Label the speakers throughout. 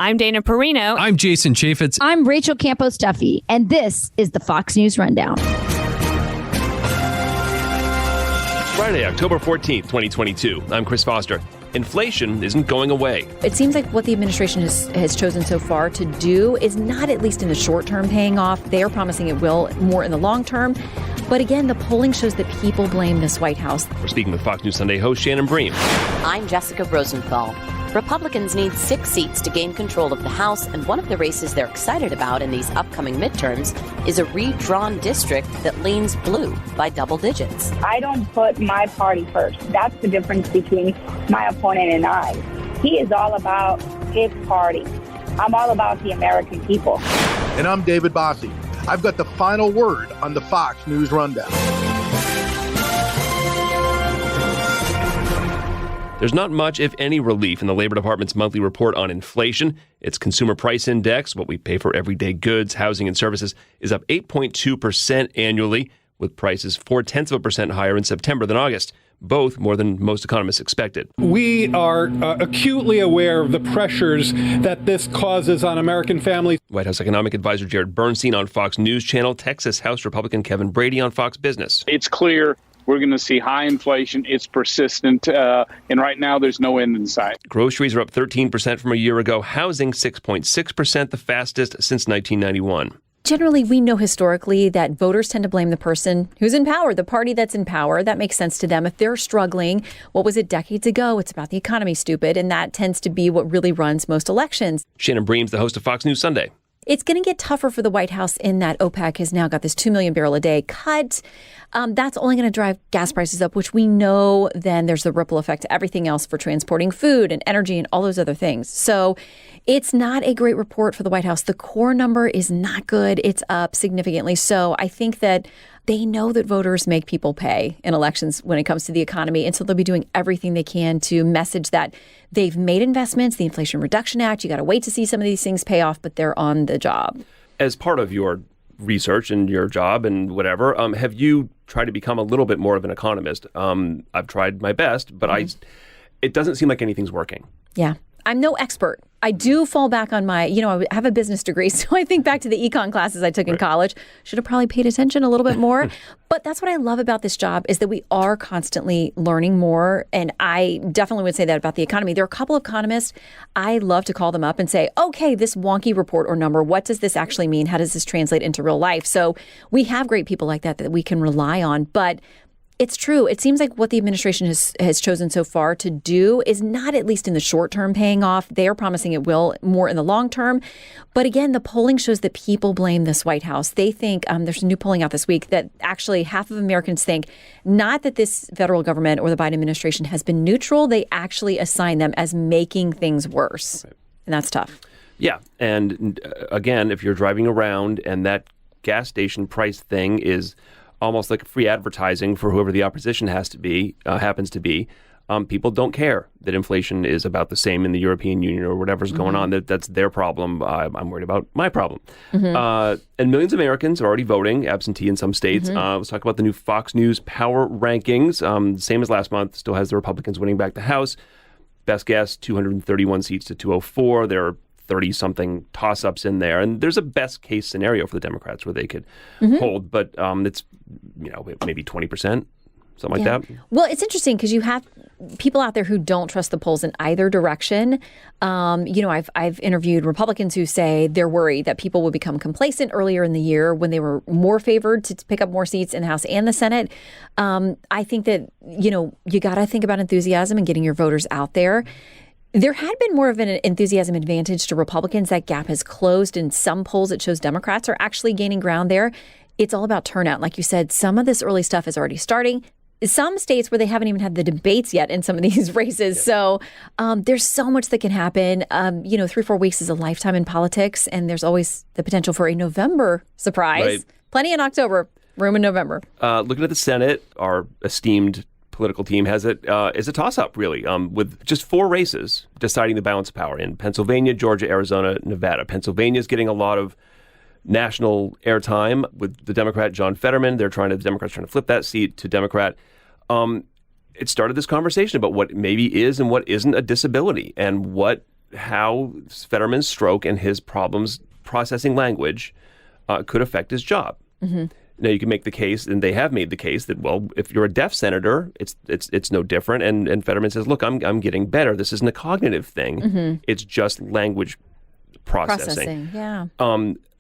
Speaker 1: I'm Dana Perino.
Speaker 2: I'm Jason Chaffetz.
Speaker 3: I'm Rachel Campos-Duffy, and this is the Fox News Rundown.
Speaker 4: Friday, October 14th, 2022. I'm Chris Foster. Inflation isn't going away.
Speaker 5: It seems like what the administration has chosen so far to do is not, at least in the short term, paying off. They are promising it will more in the long term. But again, the polling shows that people blame this White House.
Speaker 4: We're speaking with Fox News Sunday host Shannon Bream.
Speaker 6: I'm Jessica Rosenthal. Republicans need 6 seats to gain control of the House, and one of the races they're excited about in these upcoming midterms is a redrawn district that leans blue by double digits.
Speaker 7: I don't put my party first. That's the difference between my opponent and I. He is all about his party. I'm all about the American people.
Speaker 8: And I'm David Bossie. I've got the final word on the Fox News Rundown.
Speaker 4: There's not much, if any, relief in the Labor Department's monthly report on inflation. Its consumer price index, what we pay for everyday goods, housing, and services, is up 8.2% annually, with prices 0.4% higher in September than August, both more than most economists expected.
Speaker 9: We are acutely aware of the pressures that this causes on American families.
Speaker 4: White House economic advisor Jared Bernstein on Fox News Channel, Texas House Republican Kevin Brady on Fox Business.
Speaker 10: It's clear we're going to see high inflation. It's persistent. And right now, there's no end in sight.
Speaker 4: Groceries are up 13% from a year ago. Housing, 6.6%, the fastest since 1991.
Speaker 5: Generally, we know historically that voters tend to blame the person who's in power, the party that's in power. That makes sense to them. If they're struggling, what was it decades ago? It's about the economy, stupid. And that tends to be what really runs most elections.
Speaker 4: Shannon Bream's the host of Fox News Sunday.
Speaker 5: It's going to get tougher for the White House in that OPEC has now got this 2 million barrel a day cut. That's only going to drive gas prices up, which we know then there's the ripple effect to everything else for transporting food and energy and all those other things. So it's not a great report for the White House. The core number is not good. It's up significantly. So I think that they know that voters make people pay in elections when it comes to the economy. And so they'll be doing everything they can to message that they've made investments, the Inflation Reduction Act. You got to wait to see some of these things pay off, but they're on the job.
Speaker 4: As part of your research and your job and whatever, have you tried to become a little bit more of an economist? I've tried my best, but it doesn't seem like anything's working.
Speaker 5: Yeah. I'm no expert. I do fall back on my, I have a business degree, so I think back to the econ classes I took in college. Should have probably paid attention a little bit more. But that's what I love about this job is that we are constantly learning more. And I definitely would say that about the economy. There are a couple of economists, I love to call them up and say, okay, this wonky report or number, what does this actually mean? How does this translate into real life? So we have great people like that we can rely on. But it's true. It seems like what the administration has chosen so far to do is not, at least in the short term, paying off. They are promising it will more in the long term. But again, the polling shows that people blame this White House. They think there's new polling out this week that actually half of Americans think not that this federal government or the Biden administration has been neutral. They actually assign them as making things worse. Right. And that's tough.
Speaker 4: Yeah. And again, if you're driving around and that gas station price thing is almost like free advertising for whoever the opposition happens to be. People don't care that inflation is about the same in the European Union or whatever's going on. That's their problem. I'm worried about my problem. And millions of Americans are already voting absentee in some states. Let's talk about the new Fox News power rankings. Same as last month, still has the Republicans winning back the House. Best guess, 231 seats to 204. There are 30-something toss-ups in there. And there's a best-case scenario for the Democrats where they could hold, but it's maybe 20%, something like that.
Speaker 5: Well, it's interesting because you have people out there who don't trust the polls in either direction. I've interviewed Republicans who say they're worried that people will become complacent earlier in the year when they were more favored to pick up more seats in the House and the Senate. I think that, you got to think about enthusiasm and getting your voters out there. There had been more of an enthusiasm advantage to Republicans. That gap has closed. In some polls, it shows Democrats are actually gaining ground there. It's all about turnout. Like you said, some of this early stuff is already starting. Some states where they haven't even had the debates yet in some of these races. Yeah. So there's so much that can happen. 3-4 weeks is a lifetime in politics, and there's always the potential for a November surprise. Right. Plenty in October, room in November.
Speaker 4: Looking at the Senate, our esteemed political team has it is a toss-up, really, with just 4 races deciding the balance of power in Pennsylvania, Georgia, Arizona, Nevada. Pennsylvania is getting a lot of national airtime with the Democrat John Fetterman. The Democrats trying to flip that seat to Democrat. It started this conversation about what maybe is and what isn't a disability and what how Fetterman's stroke and his problems processing language could affect his job. Now, you can make the case, and they have made the case, that, well, if you're a deaf senator, it's no different. And Fetterman says, look, I'm getting better. This isn't a cognitive thing. It's just language processing.
Speaker 5: Yeah.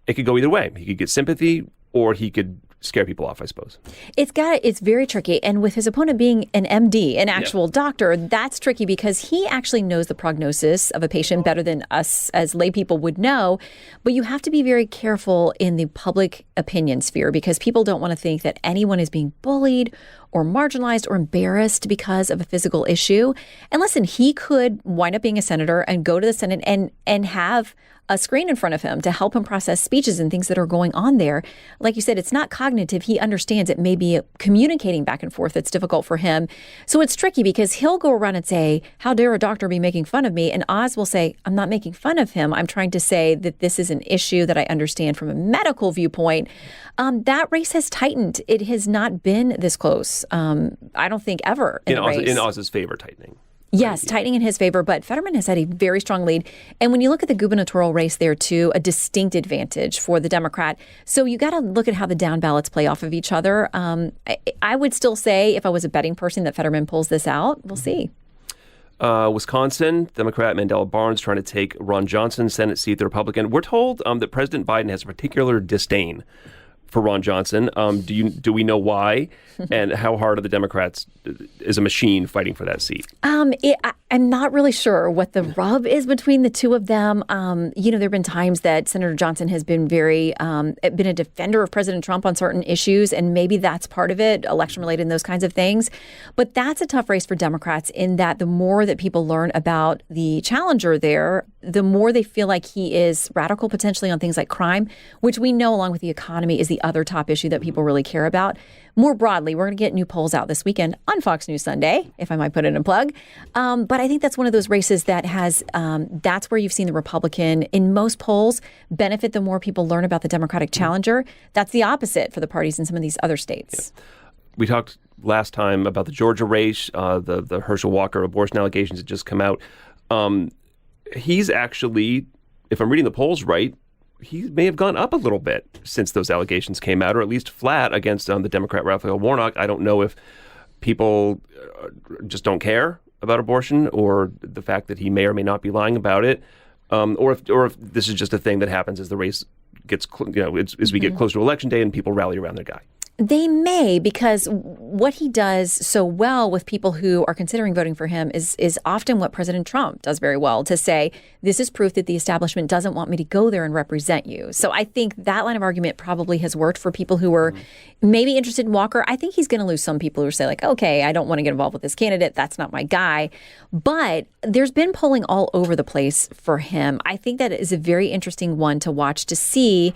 Speaker 4: It could go either way. He could get sympathy, or he could scare people off, I suppose.
Speaker 5: It's very tricky. And with his opponent being an MD, an actual doctor, that's tricky because he actually knows the prognosis of a patient better than us as lay people would know. But you have to be very careful in the public opinion sphere because people don't want to think that anyone is being bullied or marginalized or embarrassed because of a physical issue. And listen, he could wind up being a senator and go to the Senate and have a screen in front of him to help him process speeches and things that are going on there. Like you said, it's not cognitive. He understands it may be communicating back and forth that's difficult for him. So it's tricky because he'll go around and say, how dare a doctor be making fun of me? And Oz will say, I'm not making fun of him. I'm trying to say that this is an issue that I understand from a medical viewpoint. That race has tightened. It has not been this close, I don't think, ever in
Speaker 4: Oz's favor, tightening.
Speaker 5: Yes, tightening in his favor, but Fetterman has had a very strong lead. And when you look at the gubernatorial race there, too, a distinct advantage for the Democrat. So you got to look at how the down ballots play off of each other. I would still say, if I was a betting person, that Fetterman pulls this out. We'll see.
Speaker 4: Wisconsin, Democrat Mandela Barnes trying to take Ron Johnson's Senate seat, the Republican. We're told that President Biden has a particular disdain for Ron Johnson. Do we know why? And how hard are the Democrats is a machine fighting for that seat?
Speaker 5: I'm not really sure what the rub is between the two of them. There have been times that Senator Johnson has been been a defender of President Trump on certain issues, and maybe that's part of it, election related and those kinds of things. But that's a tough race for Democrats in that the more that people learn about the challenger there, the more they feel like he is radical potentially on things like crime, which we know along with the economy is the other top issue that people really care about. More broadly, we're going to get new polls out this weekend on Fox News Sunday, if I might put in a plug. But I think that's one of those races that has, that's where you've seen the Republican in most polls benefit the more people learn about the Democratic challenger. That's the opposite for the parties in some of these other states.
Speaker 4: Yeah. We talked last time about the Georgia race, the Herschel Walker abortion allegations that just come out. He's actually, if I'm reading the polls right, he may have gone up a little bit since those allegations came out, or at least flat against the Democrat Raphael Warnock. I don't know if people just don't care about abortion, or the fact that he may or may not be lying about it, or if this is just a thing that happens as the race gets, as we get closer to election day and people rally around their guy.
Speaker 5: They may, because what he does so well with people who are considering voting for him is often what President Trump does very well, to say, this is proof that the establishment doesn't want me to go there and represent you. So I think that line of argument probably has worked for people who are maybe interested in Walker. I think he's going to lose some people who say, like, okay, I don't want to get involved with this candidate. That's not my guy. But there's been polling all over the place for him. I think that is a very interesting one to watch to see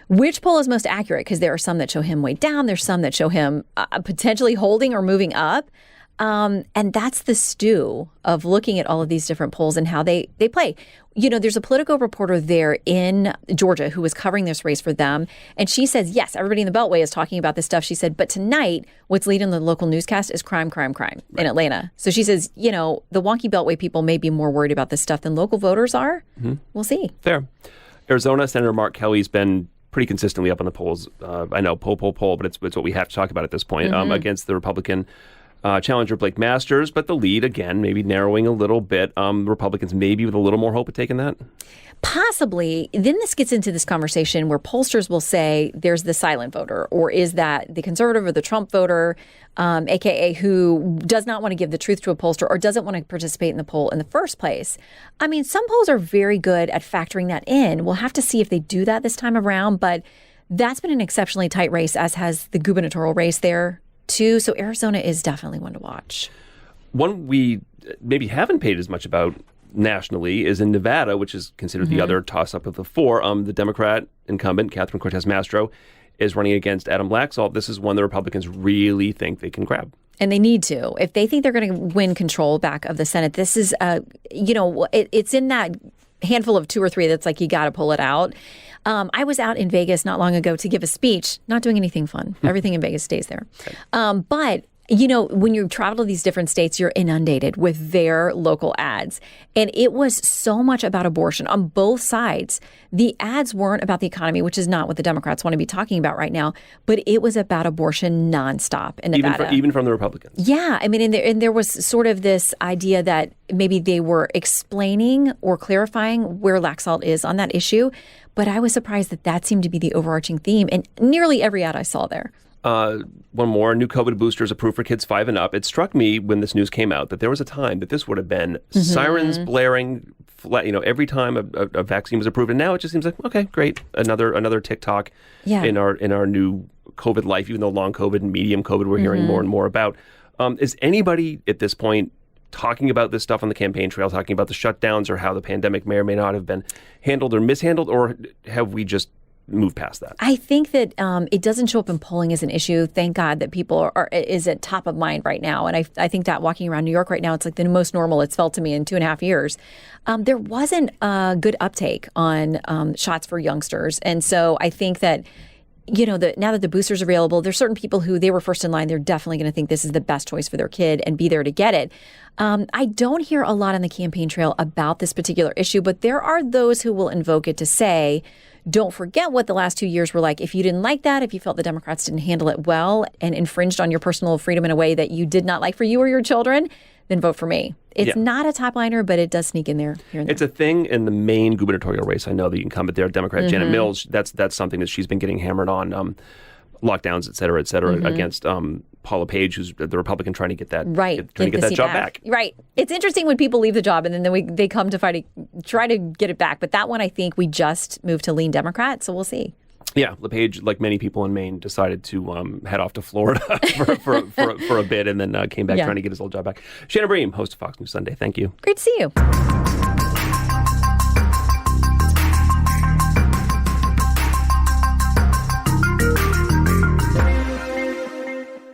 Speaker 5: which poll is most accurate, because there are some that show him way down. There's some that show him potentially holding or moving up. And that's the stew of looking at all of these different polls and how they play. There's a Politico reporter there in Georgia who was covering this race for them. And she says, yes, everybody in the Beltway is talking about this stuff. She said, but tonight, what's leading the local newscast is crime in Atlanta. So she says, the wonky Beltway people may be more worried about this stuff than local voters are. We'll see.
Speaker 4: Fair. Arizona, Senator Mark Kelly's been pretty consistently up on the polls. I know, poll, but it's what we have to talk about at this point, against the Republican challenger Blake Masters. But the lead, again, maybe narrowing a little bit. Republicans maybe with a little more hope of taking that?
Speaker 5: Possibly. Then this gets into this conversation where pollsters will say there's the silent voter, or is that the conservative or the Trump voter, AKA who does not want to give the truth to a pollster or doesn't want to participate in the poll in the first place. I mean, some polls are very good at factoring that in. We'll have to see if they do that this time around, but that's been an exceptionally tight race, as has the gubernatorial race there too. So Arizona is definitely one to watch.
Speaker 4: One we maybe haven't paid as much about nationally is in Nevada, which is considered the other toss-up of the four. The Democrat incumbent, Catherine Cortez Masto, is running against Adam Laxalt. This is one the Republicans really think they can grab.
Speaker 5: And they need to. If they think they're going to win control back of the Senate, this is, it's in that handful of two or three that's like, you got to pull it out. I was out in Vegas not long ago to give a speech, not doing anything fun. Everything in Vegas stays there. But You know, when you travel to these different states, you're inundated with their local ads. And it was so much about abortion on both sides. The ads weren't about the economy, which is not what the Democrats want to be talking about right now, but it was about abortion nonstop in Nevada.
Speaker 4: Even from the Republicans.
Speaker 5: Yeah. I mean, and there was sort of this idea that maybe they were explaining or clarifying where Laxalt is on that issue. But I was surprised that seemed to be the overarching theme in nearly every ad I saw there.
Speaker 4: One more, new COVID boosters approved for kids 5 and up. It struck me when this news came out that there was a time that this would have been sirens blaring, every time a vaccine was approved. And now it just seems like, okay, great. Another TikTok in our new COVID life, even though long COVID and medium COVID we're hearing more and more about. Is anybody at this point talking about this stuff on the campaign trail, talking about the shutdowns or how the pandemic may or may not have been handled or mishandled, or have we just move past that?
Speaker 5: I think that it doesn't show up in polling as an issue. Thank God that people is at top of mind right now. And I think that walking around New York right now, it's like the most normal it's felt to me in 2.5 years. There wasn't a good uptake on shots for youngsters. And so I think that, now that the boosters are available, there's certain people who they were first in line. They're definitely going to think this is the best choice for their kid and be there to get it. I don't hear a lot on the campaign trail about this particular issue, but there are those who will invoke it to say, don't forget what the last 2 years were like. If you didn't like that, if you felt the Democrats didn't handle it well and infringed on your personal freedom in a way that you did not like for you or your children, then vote for me. It's not a top liner, but it does sneak in there here and there.
Speaker 4: It's a thing in the main gubernatorial race. I know the incumbent there, Democrat Janet Mills, that's something that she's been getting hammered on, lockdowns, et cetera, against Paula Page, who's the Republican trying to get that job back.
Speaker 5: Right. It's interesting when people leave the job and then they come to try to get it back. But that one, I think we just moved to lean Democrat, so we'll see.
Speaker 4: Yeah, LePage, like many people in Maine, decided to head off to Florida for a bit and then came back trying to get his old job back. Shannon Bream, host of Fox News Sunday. Thank you.
Speaker 5: Great to see you.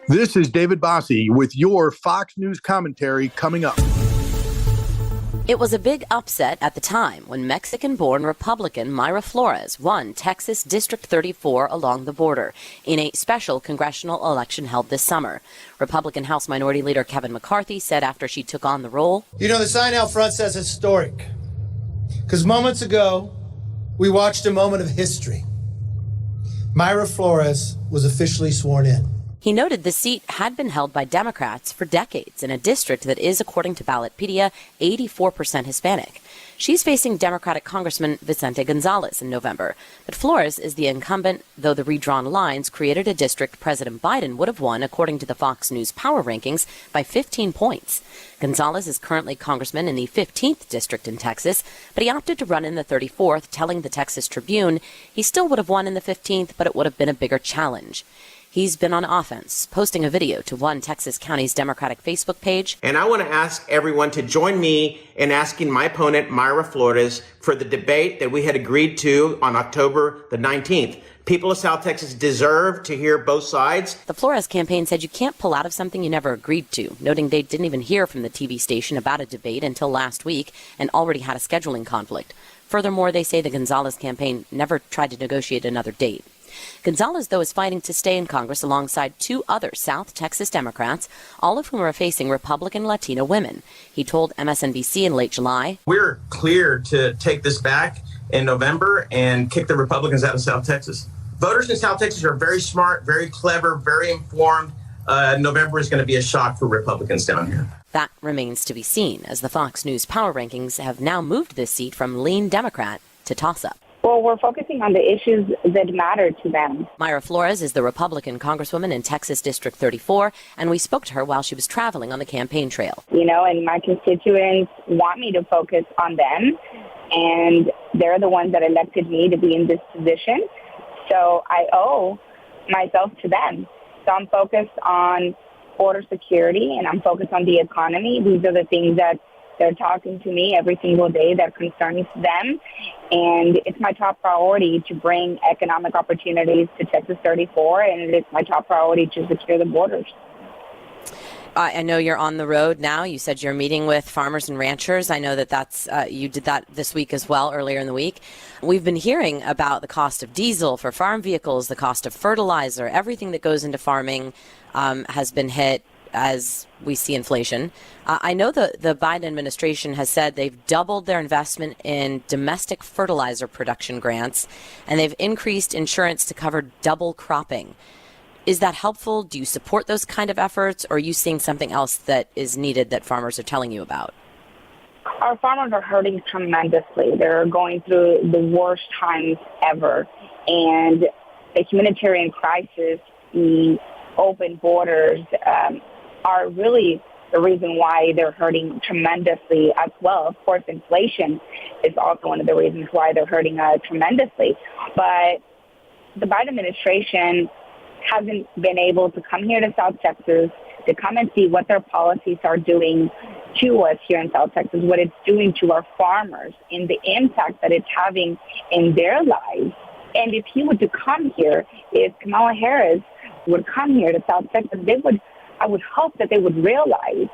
Speaker 8: This is David Bossie with your Fox News commentary coming up.
Speaker 6: It was a big upset at the time when Mexican-born Republican Myra Flores won Texas District 34 along the border in a special congressional election held this summer. Republican House Minority Leader Kevin McCarthy said after she took on the role,
Speaker 1: the sign out front says historic. Because moments ago, we watched a moment of history. Myra Flores was officially sworn in.
Speaker 6: He noted the seat had been held by Democrats for decades in a district that is, according to Ballotpedia, 84% Hispanic. She's facing Democratic Congressman Vicente Gonzalez in November. But Flores is the incumbent, though the redrawn lines created a district President Biden would have won, according to the Fox News Power Rankings, by 15 points. Gonzalez is currently congressman in the 15th district in Texas, but he opted to run in the 34th, telling the Texas Tribune he still would have won in the 15th, but it would have been a bigger challenge. He's been on offense, posting a video to one Texas county's Democratic Facebook page.
Speaker 2: And I want to ask everyone to join me in asking my opponent, Myra Flores, for the debate that we had agreed to on October the 19th. People of South Texas deserve to hear both sides.
Speaker 6: The Flores campaign said you can't pull out of something you never agreed to, noting they didn't even hear from the TV station about a debate until last week and already had a scheduling conflict. Furthermore, they say the Gonzalez campaign never tried to negotiate another date. Gonzalez, though, is fighting to stay in Congress alongside 2 other South Texas Democrats, all of whom are facing Republican Latino women. He told MSNBC in late July,
Speaker 2: "We're clear to take this back in November and kick the Republicans out of South Texas. Voters in South Texas are very smart, very clever, very informed. November is going to be a shock for Republicans down here."
Speaker 6: That remains to be seen, as the Fox News Power Rankings have now moved this seat from lean Democrat to toss-up.
Speaker 7: Well, we're focusing on the issues that matter to them.
Speaker 6: Myra Flores is the Republican Congresswoman in Texas District 34, and we spoke to her while she was traveling on the campaign trail.
Speaker 7: And my constituents want me to focus on them, and they're the ones that elected me to be in this position. So I owe myself to them. So I'm focused on border security, and I'm focused on the economy. These are the things that they're talking to me every single day that concerns them. And it's my top priority to bring economic opportunities to Texas 34, and it's my top priority to secure the borders.
Speaker 6: I know you're on the road now. You said you're meeting with farmers and ranchers. I know that's you did that this week as well, earlier in the week. We've been hearing about the cost of diesel for farm vehicles, the cost of fertilizer, everything that goes into farming has been hit. as we see inflation. I know the Biden administration has said they've doubled their investment in domestic fertilizer production grants, and they've increased insurance to cover double cropping. Is that helpful? Do you support those kind of efforts, or are you seeing something else that is needed that farmers are telling you about?
Speaker 7: Our farmers are hurting tremendously. They're going through the worst times ever. And the humanitarian crisis, the open borders are really the reason why they're hurting tremendously as well. Of course, inflation is also one of the reasons why they're hurting tremendously. But the Biden administration hasn't been able to come here to South Texas to come and see what their policies are doing to us here in South Texas, what it's doing to our farmers, and the impact that it's having in their lives. And if he were to come here, if Kamala Harris would come here to South Texas, I would hope that they would realize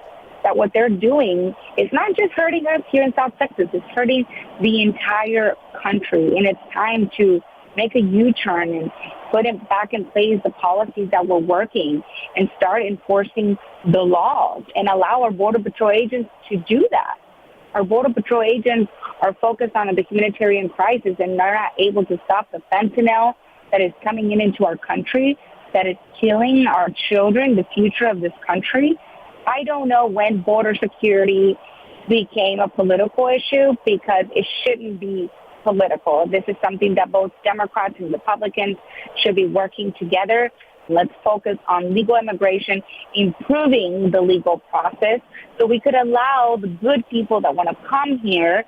Speaker 7: that what they're doing is not just hurting us here in South Texas, it's hurting the entire country. And it's time to make a U-turn and put it back in place the policies that were working and start enforcing the laws and allow our Border Patrol agents to do that. Our Border Patrol agents are focused on the humanitarian crisis, and they're not able to stop the fentanyl that is coming into our country, that is killing our children, the future of this country. I don't know when border security became a political issue, because it shouldn't be political. This is something that both Democrats and Republicans should be working together. Let's focus on legal immigration, improving the legal process so we could allow the good people that want to come here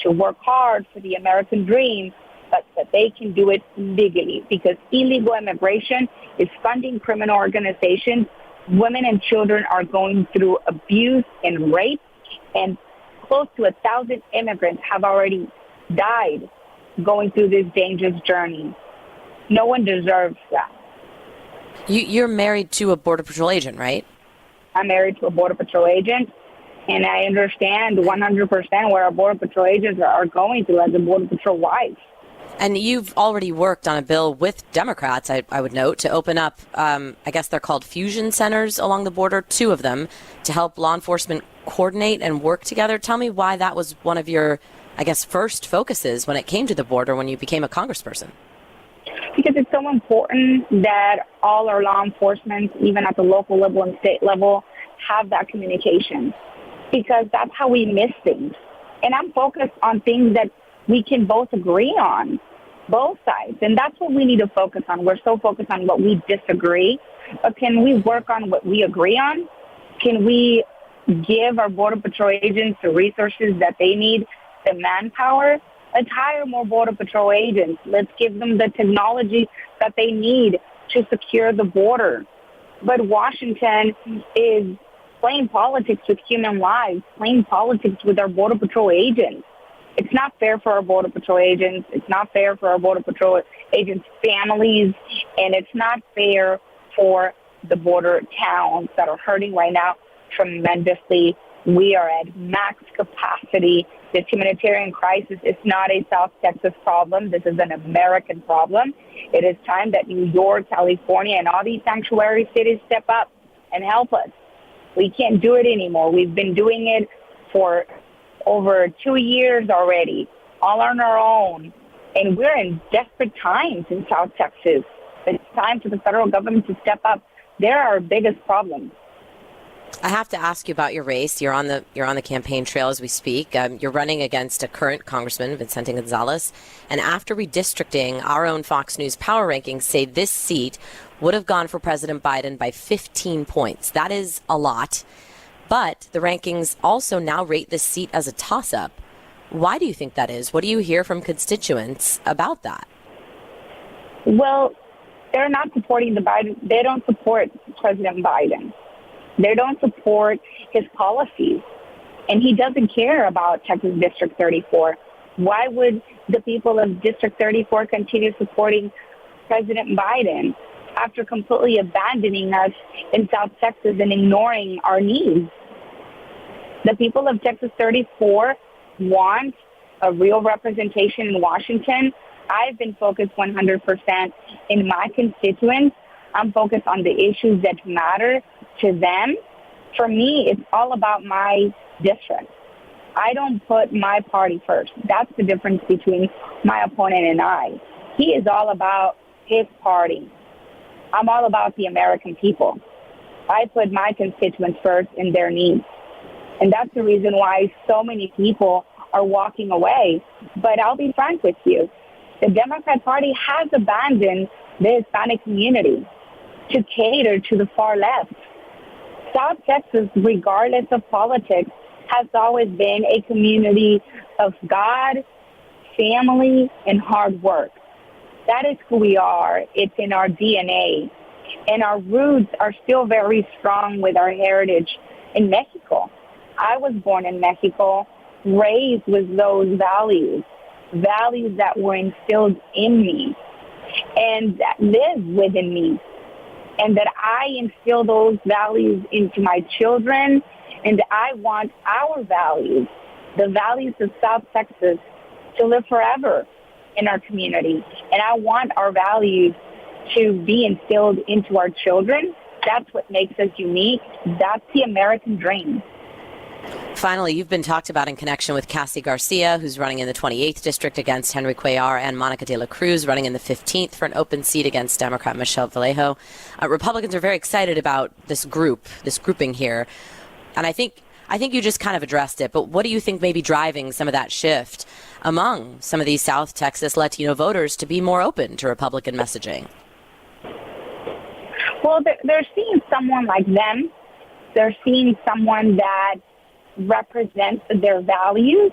Speaker 7: to work hard for the American dream, but that they can do it legally, because illegal immigration is funding criminal organizations. Women and children are going through abuse and rape, and close to 1,000 immigrants have already died going through this dangerous journey. No one deserves that.
Speaker 6: You're married to a Border Patrol agent, right?
Speaker 7: I'm married to a Border Patrol agent, and I understand 100% where our Border Patrol agents are going through as a Border Patrol wife.
Speaker 6: And you've already worked on a bill with Democrats, I would note, to open up, I guess they're called fusion centers along the border, 2 of them, to help law enforcement coordinate and work together. Tell me why that was one of your, I guess, first focuses when it came to the border when you became a congressperson.
Speaker 7: Because it's so important that all our law enforcement, even at the local level and state level, have that communication. Because that's how we miss things. And I'm focused on things that we can both agree on, both sides. And that's what we need to focus on. We're so focused on what we disagree. But can we work on what we agree on? Can we give our Border Patrol agents the resources that they need, the manpower? Let's hire more Border Patrol agents. Let's give them the technology that they need to secure the border. But Washington is playing politics with human lives, playing politics with our Border Patrol agents. It's not fair for our Border Patrol agents. It's not fair for our Border Patrol agents' families. And it's not fair for the border towns that are hurting right now tremendously. We are at max capacity. This humanitarian crisis is not a South Texas problem. This is an American problem. It is time that New York, California, and all these sanctuary cities step up and help us. We can't do it anymore. We've been doing it for over 2 years already, all on our own. And we're in desperate times in South Texas. It's time for the federal government to step up. They're our biggest problem.
Speaker 6: I have to ask you about your race. You're on the campaign trail as we speak. You're running against a current Congressman, Vicente Gonzalez. And after redistricting, our own Fox News power rankings say this seat would have gone for President Biden by 15 points. That is a lot. But the rankings also now rate this seat as a toss-up. Why do you think that is? What do you hear from constituents about that?
Speaker 7: Well, they're not supporting the Biden. They don't support President Biden. They don't support his policies. And he doesn't care about Texas District 34. Why would the people of District 34 continue supporting President Biden after completely abandoning us in South Texas and ignoring our needs? The people of Texas 34 want a real representation in Washington. I've been focused 100% in my constituents. I'm focused on the issues that matter to them For me, it's all about my district. I don't put my party first. That's the difference between my opponent and I. He is all about his party. I'm all about the American people. I put my constituents first and their needs. And that's the reason why so many people are walking away. But I'll be frank with you. The Democrat Party has abandoned the Hispanic community to cater to the far left. South Texas, regardless of politics, has always been a community of God, family, and hard work. That is who we are. It's in our DNA. And our roots are still very strong with our heritage in Mexico. I was born in Mexico, raised with those values that were instilled in me and that live within me. And that I instill those values into my children, and I want our values, the values of South Texas, to live forever in our community. And I want our values to be instilled into our children. That's what makes us unique. That's the American dream.
Speaker 6: Finally, you've been talked about in connection with Cassie Garcia, who's running in the 28th district against Henry Cuellar, and Monica de la Cruz running in the 15th for an open seat against Democrat Michelle Vallejo. Republicans are very excited about this grouping here. And I think you just kind of addressed it, but what do you think may be driving some of that shift among some of these South Texas Latino voters to be more open to Republican messaging?
Speaker 7: Well, they're seeing someone like them. They're seeing someone that represents their values,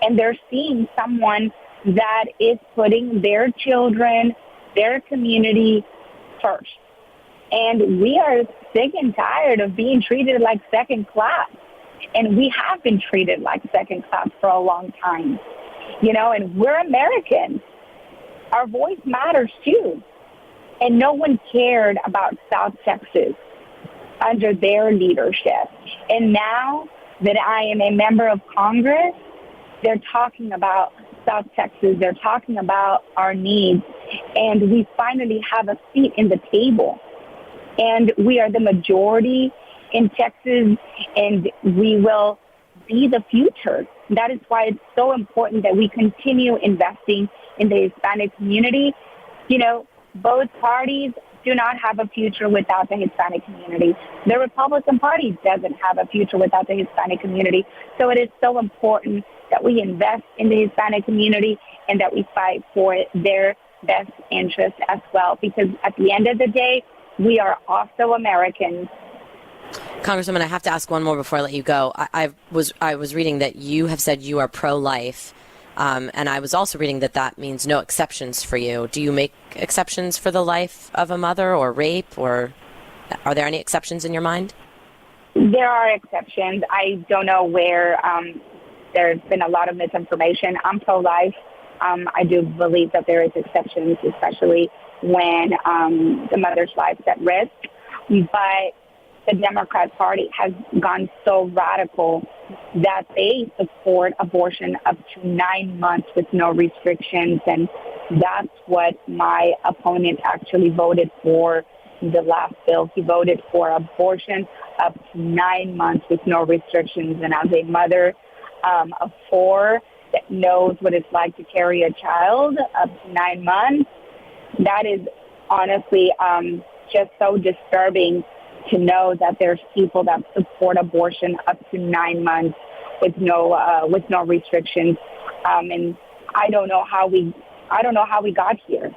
Speaker 7: and they're seeing someone that is putting their children, their community first. And we are sick and tired of being treated like second class. And we have been treated like second class for a long time. And we're Americans. Our voice matters too. And no one cared about South Texas under their leadership. And now that I am a member of Congress, they're talking about South Texas. They're talking about our needs. And we finally have a seat in the table. And we are the majority in Texas, and we will be the future. That is why it's so important that we continue investing in the Hispanic community. Both parties do not have a future without the Hispanic community. The Republican Party doesn't have a future without the Hispanic community. So it is so important that we invest in the Hispanic community and that we fight for their best interest as well. Because at the end of the day, we are also Americans.
Speaker 6: Congresswoman, I have to ask one more before I let you go. I was reading that you have said you are pro-life, and I was also reading that means no exceptions for you. Do you make exceptions for the life of a mother or rape, or are there any exceptions in your mind?
Speaker 7: There are exceptions. I don't know where there's been a lot of misinformation. I'm pro-life. I do believe that there is exceptions, especially when the mother's life is at risk. But the Democrat Party has gone so radical that they support abortion up to 9 months with no restrictions. And that's what my opponent actually voted for in the last bill. He voted for abortion up to 9 months with no restrictions. And as a mother of 4 that knows what it's like to carry a child up to 9 months, that is honestly just so disturbing to know that there's people that support abortion up to 9 months with no restrictions, and I don't know how we got here,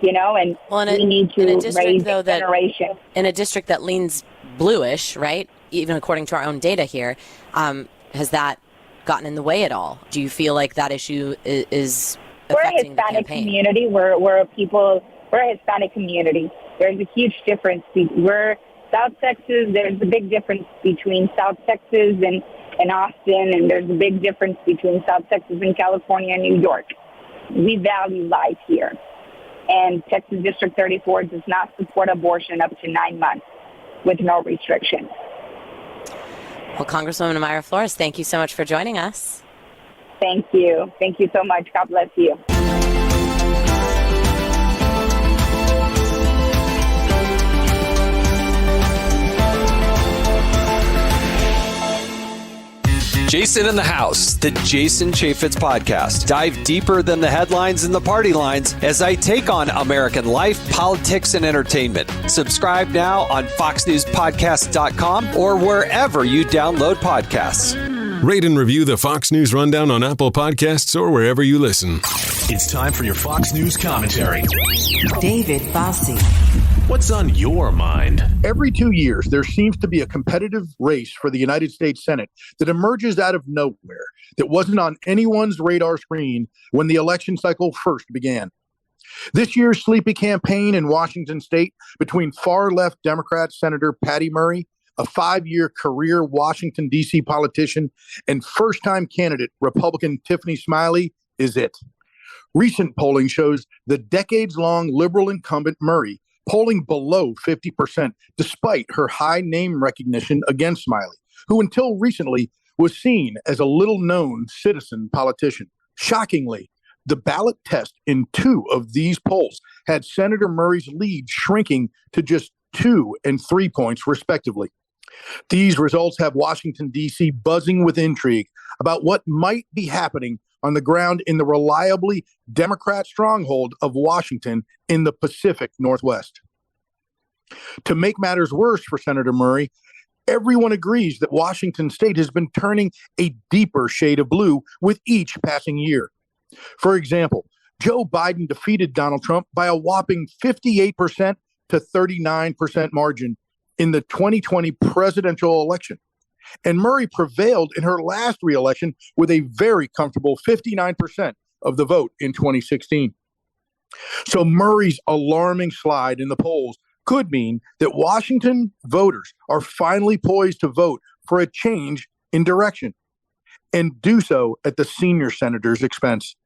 Speaker 7: and we need to raise the generation.
Speaker 6: In a district that leans bluish, right? Even according to our own data here, has that gotten in the way at all? Do you feel like that issue is affecting the campaign?
Speaker 7: Community. We're a Hispanic community. There's a huge difference. We're South Texas. There's a big difference between South Texas and Austin, and there's a big difference between South Texas and California and New York. We value life here. And Texas District 34 does not support abortion up to 9 months with no restrictions.
Speaker 6: Well, Congresswoman Myra Flores, thank you so much for joining us.
Speaker 7: Thank you. Thank you so much. God bless you.
Speaker 11: Jason in the House, the Jason Chaffetz podcast. Dive deeper than the headlines and the party lines as I take on American life, politics, and entertainment. Subscribe now on foxnewspodcast.com or wherever you download podcasts.
Speaker 12: Rate and review the Fox News Rundown on Apple Podcasts or wherever you listen.
Speaker 13: It's time for your Fox News commentary.
Speaker 14: David Bossie.
Speaker 13: What's on your mind?
Speaker 8: Every 2 years, there seems to be a competitive race for the United States Senate that emerges out of nowhere, that wasn't on anyone's radar screen when the election cycle first began. This year's sleepy campaign in Washington state between far-left Democrat Senator Patty Murray, a 5-year career Washington, D.C. politician, and first-time candidate Republican Tiffany Smiley is it. Recent polling shows the decades-long liberal incumbent Murray polling below 50%, despite her high name recognition against Smiley, who until recently was seen as a little-known citizen politician. Shockingly, the ballot test in 2 of these polls had Senator Murray's lead shrinking to just 2 and 3 points, respectively. These results have Washington, D.C. buzzing with intrigue about what might be happening on the ground in the reliably Democrat stronghold of Washington in the Pacific Northwest. To make matters worse for Senator Murray, everyone agrees that Washington state has been turning a deeper shade of blue with each passing year. For example, Joe Biden defeated Donald Trump by a whopping 58% to 39% margin in the 2020 presidential election. And Murray prevailed in her last re-election with a very comfortable 59% of the vote in 2016. So Murray's alarming slide in the polls could mean that Washington voters are finally poised to vote for a change in direction and do so at the senior senator's expense.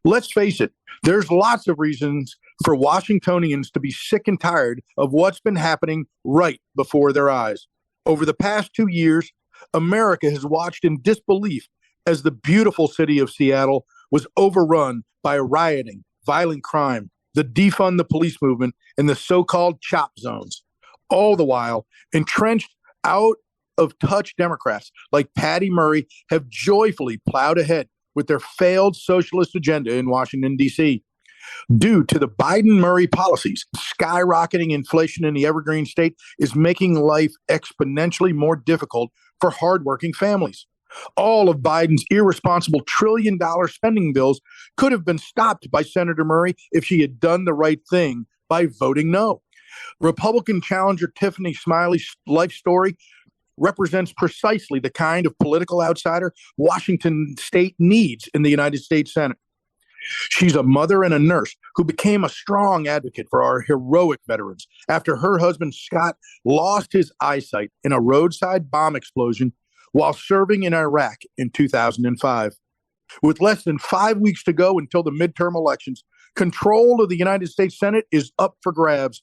Speaker 8: Let's face it, there's lots of reasons for Washingtonians to be sick and tired of what's been happening right before their eyes. Over the past 2 years, America has watched in disbelief as the beautiful city of Seattle was overrun by rioting, violent crime, the defund the police movement, and the so-called chop zones. All the while, entrenched out of touch Democrats like Patty Murray have joyfully plowed ahead with their failed socialist agenda in Washington, D.C. Due to the Biden-Murray policies, skyrocketing inflation in the Evergreen state is making life exponentially more difficult for hardworking families. All of Biden's irresponsible trillion-dollar spending bills could have been stopped by Senator Murray if she had done the right thing by voting no. Republican challenger Tiffany Smiley's life story represents precisely the kind of political outsider Washington state needs in the United States Senate. She's a mother and a nurse who became a strong advocate for our heroic veterans after her husband, Scott, lost his eyesight in a roadside bomb explosion while serving in Iraq in 2005. With less than 5 weeks to go until the midterm elections, control of the United States Senate is up for grabs.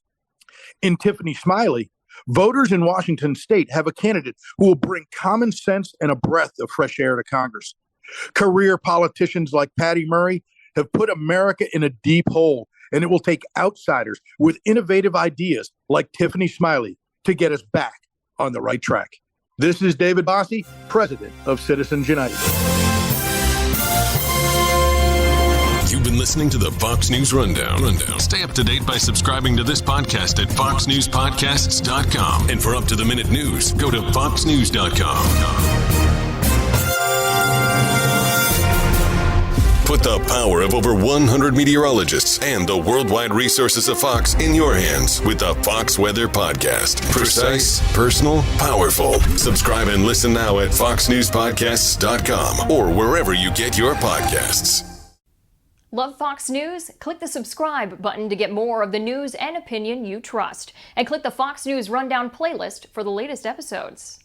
Speaker 8: In Tiffany Smiley, voters in Washington state have a candidate who will bring common sense and a breath of fresh air to Congress. Career politicians like Patty Murray have put America in a deep hole, and it will take outsiders with innovative ideas like Tiffany Smiley to get us back on the right track. This is David Bossie, president of Citizens United.
Speaker 12: You've been listening to the Fox News Rundown. Stay up to date by subscribing to this podcast at foxnewspodcasts.com. And for up-to-the-minute news, go to foxnews.com. Put the power of over 100 meteorologists and the worldwide resources of Fox in your hands with the Fox Weather Podcast. Precise, personal, powerful. Subscribe and listen now at foxnewspodcasts.com or wherever you get your podcasts.
Speaker 15: Love Fox News? Click the subscribe button to get more of the news and opinion you trust. And click the Fox News Rundown playlist for the latest episodes.